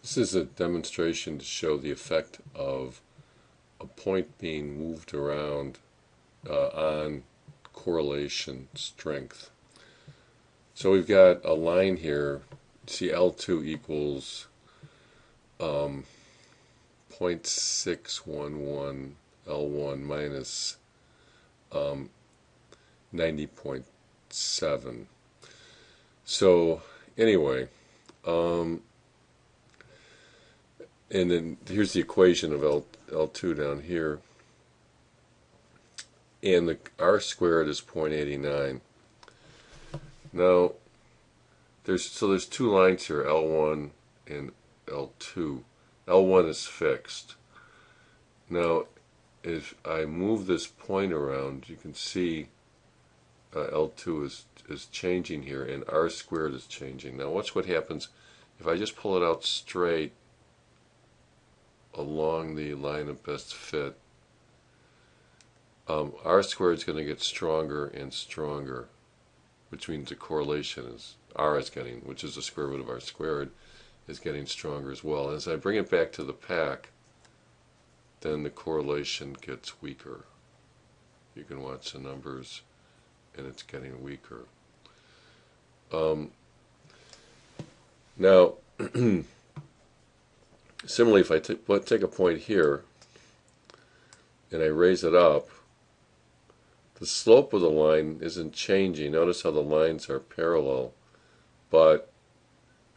This is a demonstration to show the effect of a point being moved around on correlation strength. So we've got a line here. See, L2 equals 0.611 L1 minus 90.7. So anyway, and then here's the equation of L2 down here, and the R squared is 0.89. Now there's two lines here, L1 and L2. L1 is fixed. Now if I move this point around, you can see L2 is changing here, and R squared is changing. Now watch what happens if I just pull it out straight along the line of best fit. R squared is going to get stronger and stronger, which means the correlation is R is getting, which is the square root of R squared, is getting stronger as well. As I bring it back to the pack, then the correlation gets weaker. You can watch the numbers, and it's getting weaker. Now, similarly, if I take a point here and I raise it up, the slope of the line isn't changing. Notice how the lines are parallel, but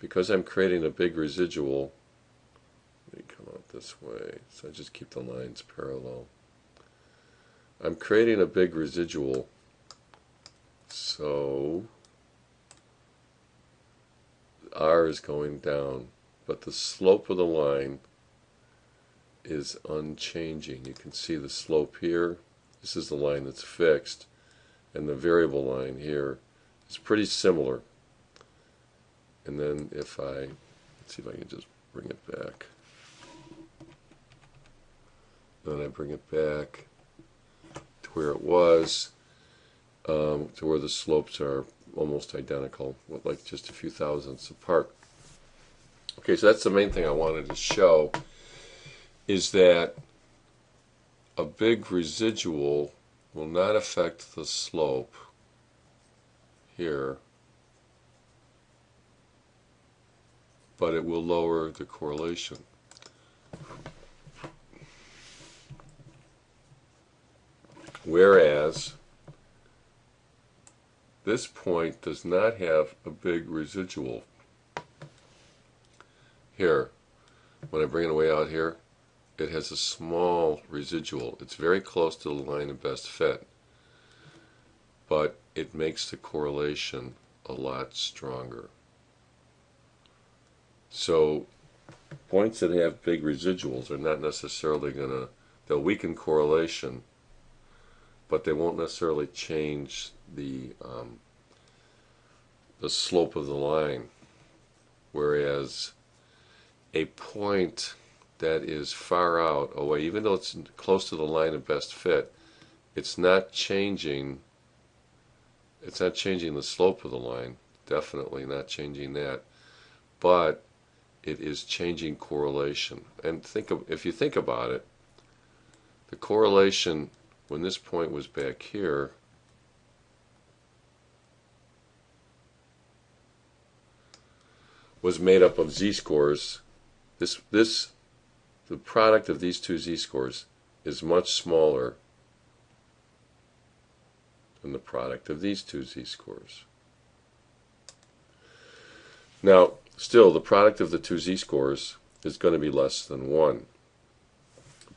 because I'm creating a big residual, let me come out this way, so I just keep the lines parallel. I'm creating a big residual, so R is going down, but the slope of the line is unchanging. You can see the slope here. This is the line that's fixed, and the variable line here is pretty similar. And then if let's see if I can just bring it back. Then I bring it back to where it was, to where the slopes are almost identical, like just a few thousandths apart. Okay, so that's the main thing I wanted to show, is that a big residual will not affect the slope here, but it will lower the correlation. Whereas this point does not have a big residual. Here, when I bring it way out here, it has a small residual. It's very close to the line of best fit, but it makes the correlation a lot stronger. So points that have big residuals are not necessarily they'll weaken correlation, but they won't necessarily change the slope of the line. Whereas a point that is far out away, even though it's close to the line of best fit, it's not changing the slope of the line, definitely not changing that, but it is changing correlation. And if you think about it, the correlation when this point was back here was made up of z-scores. The product of these two z-scores is much smaller than the product of these two z-scores. Now, still, the product of the two z-scores is going to be less than 1.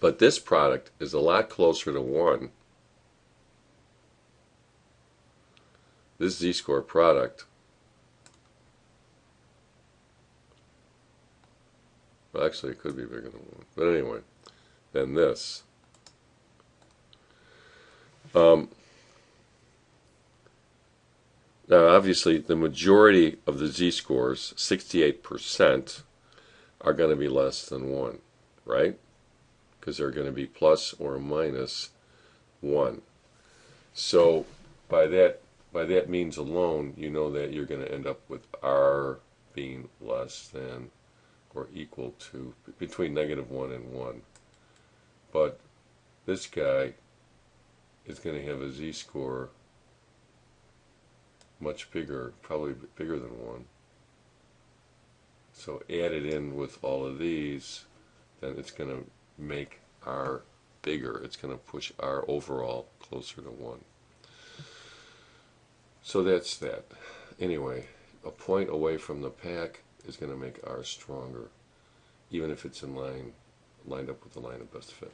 But this product is a lot closer to 1. This z-score product, well, actually it could be bigger than 1, but anyway, than this. Now obviously the majority of the z-scores, 68%, are going to be less than 1, right? Because they're going to be plus or minus 1. So by that means alone, you know that you're going to end up with R being less than or equal to, between -1 and 1. But this guy is going to have a z-score much bigger, probably bigger than 1. So add it in with all of these, then it's going to make R bigger. It's going to push R overall closer to 1. So that's that. Anyway, a point away from the pack is going to make R stronger, even if it's lined up with the line of best fit.